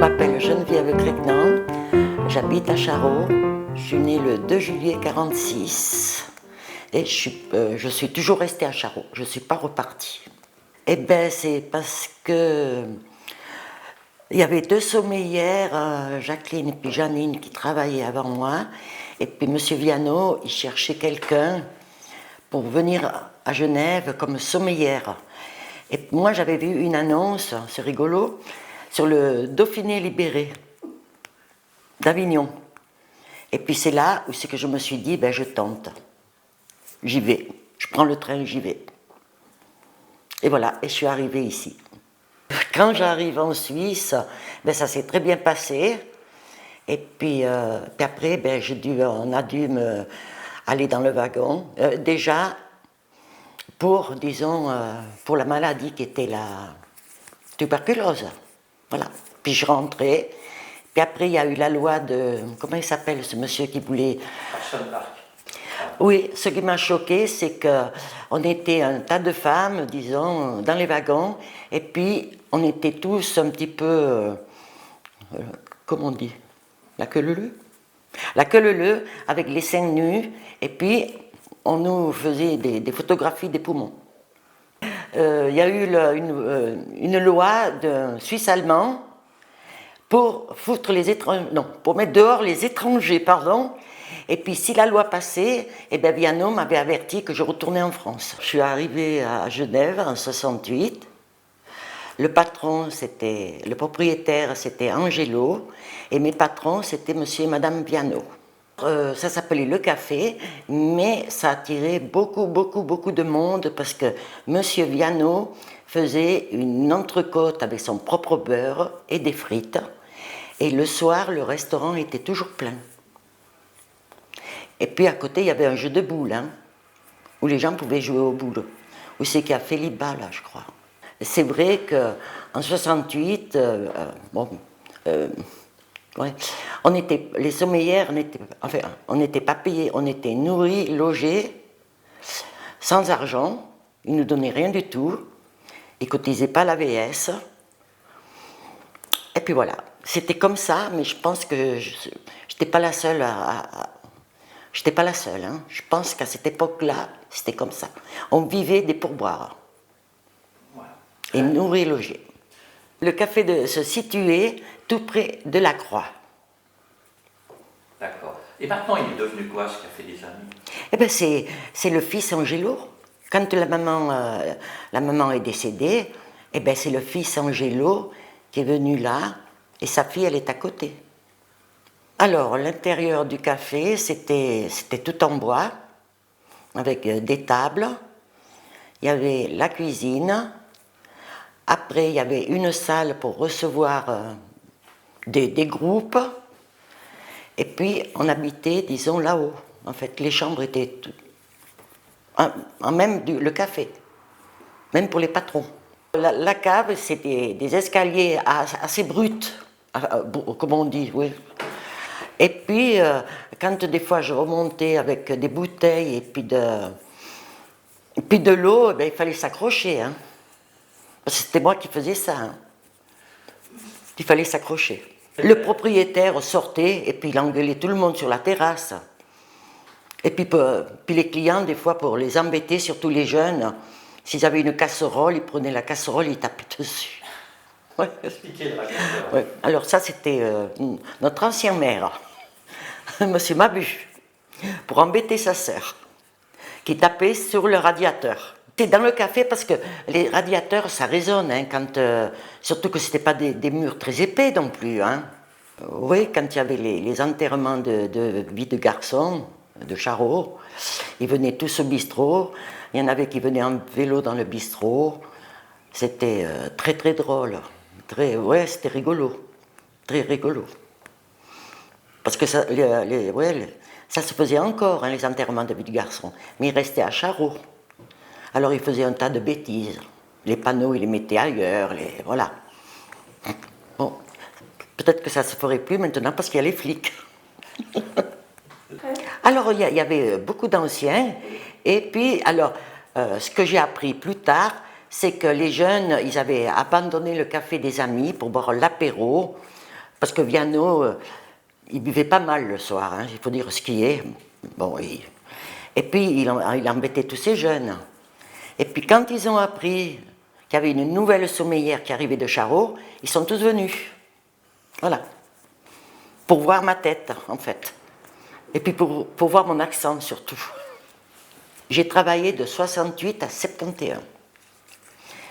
m'appelle Geneviève Créquenant, j'habite à Charroux, je suis née le 2 juillet 1946 et je suis toujours restée à Charroux, je ne suis pas repartie. Eh bien c'est parce que il y avait deux sommeillères, Jacqueline et puis Janine, qui travaillaient avant moi, et puis Monsieur Viano, il cherchait quelqu'un pour venir à Genève comme sommeillère. Et moi j'avais vu une annonce, c'est rigolo, sur le Dauphiné libéré d'Avignon. Et puis c'est là où c'est que je me suis dit, ben je tente. J'y vais. Je prends le train, j'y vais. Et voilà, et je suis arrivée ici. Quand j'arrive en Suisse, ben ça s'est très bien passé. Et puis après, ben on a dû aller dans le wagon. Déjà, pour, disons, pour la maladie qui était la tuberculose. Voilà. Puis je rentrais. Puis après, il y a eu la loi de... Comment il s'appelle ce monsieur qui voulait... Oui, ce qui m'a choqué, c'est qu'on était un tas de femmes, disons, dans les wagons, et puis on était tous un petit peu... comment on dit? La queue leu-leu? La queue leu-leu, avec les seins nus, et puis on nous faisait des photographies des poumons. Il y a eu une loi d'un Suisse allemand pour foutre les étrangers, non, pour mettre dehors les étrangers, pardon. Et puis si la loi passait, eh bien Viano m'avait averti que je retournais en France. Je suis arrivée à Genève en 68. Le propriétaire, c'était Angelo, et mes patrons, c'était monsieur et madame Viano. Ça s'appelait Le Café, mais ça attirait beaucoup de monde parce que monsieur Viano faisait une entrecôte avec son propre beurre et des frites. Et le soir, le restaurant était toujours plein. Et puis à côté, il y avait un jeu de boules, hein, où les gens pouvaient jouer aux boules. Où c'est qu'il y a Philippe Bas, là, je crois. C'est vrai qu'en 68, ouais, les sommeillères, on n'était pas payés, on était nourris, logés, sans argent, ils ne nous donnaient rien du tout, ils ne cotisaient pas l'AVS. Et puis voilà, c'était comme ça, mais je pense que je n'étais pas la seule je n'étais pas la seule, hein. Je pense qu'à cette époque-là, c'était comme ça. On vivait des pourboires. Et nourri et logé. Le café se situait tout près de la Croix. D'accord. Et maintenant, il est devenu quoi, ce café des amis? Eh bien, c'est le fils Angelo. Quand la maman est décédée, eh bien, c'est le fils Angelo qui est venu là, et sa fille, elle est à côté. Alors, l'intérieur du café, c'était tout en bois, avec des tables. Il y avait la cuisine. Après, il y avait une salle pour recevoir des groupes. Et puis, on habitait, disons, là-haut. En fait, les chambres étaient... même le café. Même pour les patrons. La cave, c'était des escaliers assez bruts, comme on dit, oui. Et puis, quand des fois je remontais avec des bouteilles et puis de l'eau, ben, il fallait s'accrocher. Hein. C'était moi qui faisais ça. Hein. Il fallait s'accrocher. Le propriétaire sortait et puis il engueulait tout le monde sur la terrasse. Et puis les clients, des fois, pour les embêter, surtout les jeunes, s'ils avaient une casserole, ils prenaient la casserole et ils tapaient dessus. Ouais. Expliquez la casserole. Ouais. Alors ça, c'était notre ancien maire. Monsieur Mabu, pour embêter sa sœur, qui tapait sur le radiateur. C'est dans le café parce que les radiateurs, ça résonne, hein, surtout que ce n'était pas des murs très épais non plus. Hein. Oui, quand il y avait les enterrements de vie de garçons, de Charroux, ils venaient tous au bistrot. Il y en avait qui venaient en vélo dans le bistrot. C'était très drôle. Ouais, c'était rigolo. Très rigolo. Parce que ça se faisait encore, hein, les enterrements de vie de garçon. Mais ils restaient à Charroux. Alors ils faisaient un tas de bêtises. Les panneaux, ils les mettaient ailleurs. Voilà. Bon, peut-être que ça ne se ferait plus maintenant parce qu'il y a les flics. Alors il y avait beaucoup d'anciens. Et puis, alors, ce que j'ai appris plus tard, c'est que les jeunes, ils avaient abandonné le café des amis pour boire l'apéro Parce que Viano, il buvait pas mal le soir, hein, il faut dire ce qui est. Bon, et puis il embêtait tous ces jeunes. Et puis quand ils ont appris qu'il y avait une nouvelle sommeillère qui arrivait de Charot, ils sont tous venus. Voilà. Pour voir ma tête, en fait. Et puis pour voir mon accent, surtout. J'ai travaillé de 68 à 71.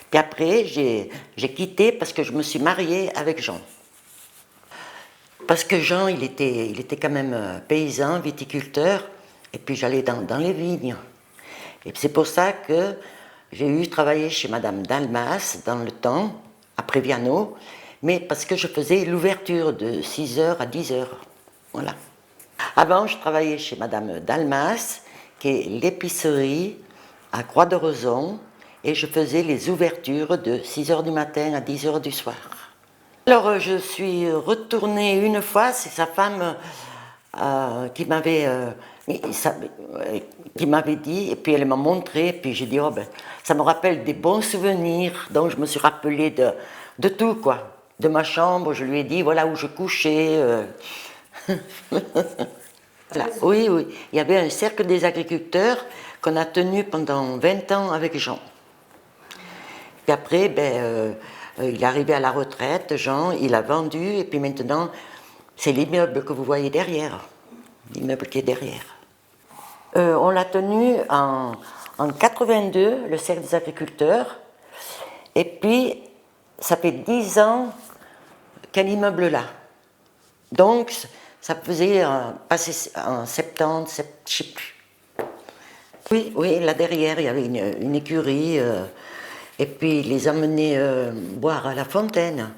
Puis après, j'ai quitté parce que je me suis mariée avec Jean. Parce que Jean, il était quand même paysan, viticulteur, et puis j'allais dans les vignes. Et c'est pour ça que j'ai eu travaillé chez Madame Dalmas dans le temps, après Viano, mais parce que je faisais l'ouverture de 6h à 10h. Voilà. Avant, je travaillais chez Madame Dalmas, qui est l'épicerie à Croix-de-Rozon, et je faisais les ouvertures de 6h du matin à 10h du soir. Alors, je suis retournée une fois, c'est sa femme qui m'avait dit, et puis elle m'a montré, et puis j'ai dit, oh ben, ça me rappelle des bons souvenirs, donc je me suis rappelée de tout, quoi. De ma chambre, je lui ai dit, voilà où je couchais. Voilà. Oui, il y avait un cercle des agriculteurs qu'on a tenu pendant 20 ans avec Jean. Puis après, il est arrivé à la retraite, Jean, il a vendu, et puis maintenant, c'est l'immeuble que vous voyez derrière, l'immeuble qui est derrière. On l'a tenu en 82, le cercle des agriculteurs, et puis ça fait 10 ans qu'un immeuble là. Donc, ça faisait passer en 70, je ne sais plus. Oui, là derrière, il y avait une écurie, et puis ils les amenaient boire à la fontaine.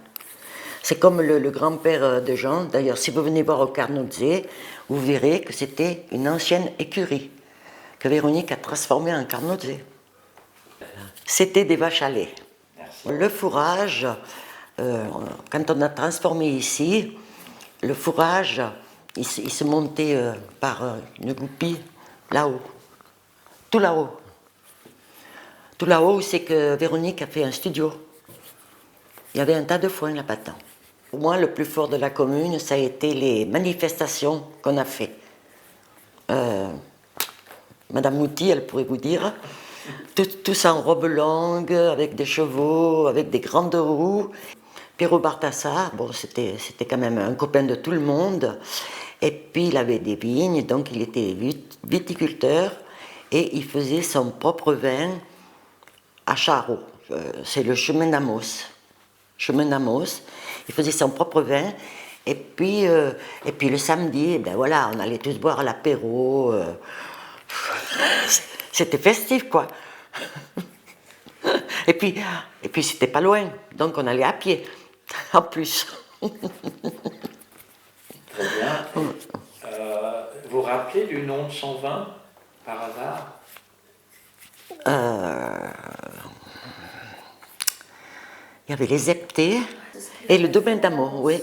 C'est comme le grand-père de Jean. D'ailleurs, si vous venez voir au Carnozé, vous verrez que c'était une ancienne écurie que Véronique a transformée en Carnozé. C'était des vaches à lait. Le fourrage, quand on a transformé ici, le fourrage, il se montait par une goupille là-haut. Tout là-haut. Tout là-haut, c'est que Véronique a fait un studio. Il y avait un tas de foin là-bas-dedans. Pour moi, le plus fort de la commune, ça a été les manifestations qu'on a fait. Madame Mouty, elle pourrait vous dire, tous en robe longue, avec des chevaux, avec des grandes roues. Pierrot Bartassar, bon, c'était quand même un copain de tout le monde. Et puis, il avait des vignes, donc il était viticulteur. Et il faisait son propre vin à Charot. C'est le chemin d'Amos. Chemin d'Amos. Il faisait son propre vin. Et puis le samedi, ben voilà, on allait tous boire à l'apéro. C'était festif, quoi. Et puis c'était pas loin, donc on allait à pied, en plus. Très bien. Vous vous rappelez du nom de son vin, par hasard? Il y avait les Heptés et le domaine d'amour, oui.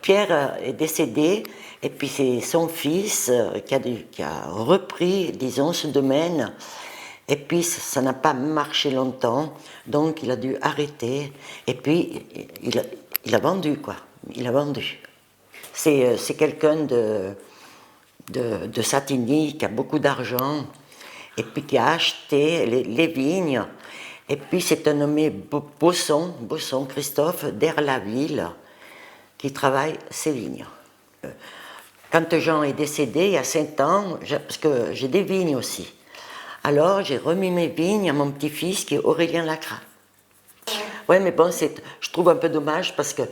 Pierre est décédé, et puis c'est son fils qui a repris, disons, ce domaine. Et puis ça n'a pas marché longtemps, donc il a dû arrêter. Et puis il a vendu, quoi. Il a vendu. C'est quelqu'un de Satigny qui a beaucoup d'argent, et puis qui a acheté les vignes. Et puis c'est un nommé Bosson, Christophe d'Erlaville, qui travaille ces vignes. Quand Jean est décédé, il y a 5 ans, parce que j'ai des vignes aussi, alors j'ai remis mes vignes à mon petit-fils qui est Aurélien Lacrat. Oui, mais bon, je trouve un peu dommage parce que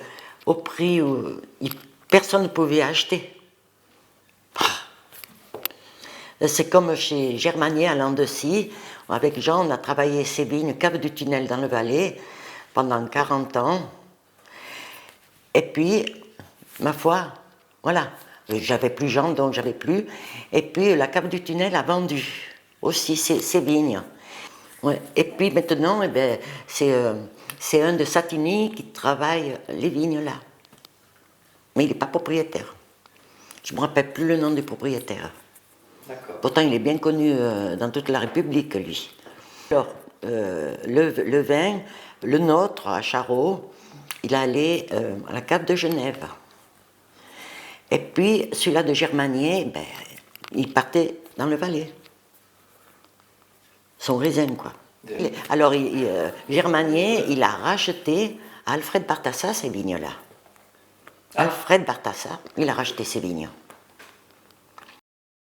au prix où personne ne pouvait acheter. C'est comme chez Germanier à Landecy, avec Jean, on a travaillé ces vignes, Cave du Tunnel dans le Valais, pendant 40 ans. Et puis, ma foi, voilà, j'avais plus Jean, donc j'avais plus. Et puis, la Cave du Tunnel a vendu aussi ses vignes. Ouais. Et puis maintenant, c'est un de Satigny qui travaille les vignes là. Mais il n'est pas propriétaire. Je ne me rappelle plus le nom du propriétaire. D'accord. Pourtant, il est bien connu dans toute la République, lui. Alors, le vin, le nôtre à Charot, il allait à la cave de Genève. Et puis, celui-là de Germanier, ben, il partait dans le Valais. Son raisin, quoi. Alors, Germanier, il a racheté à Alfred Bartassa ces vignes-là. Alfred Bartassa, il a racheté ces vignes.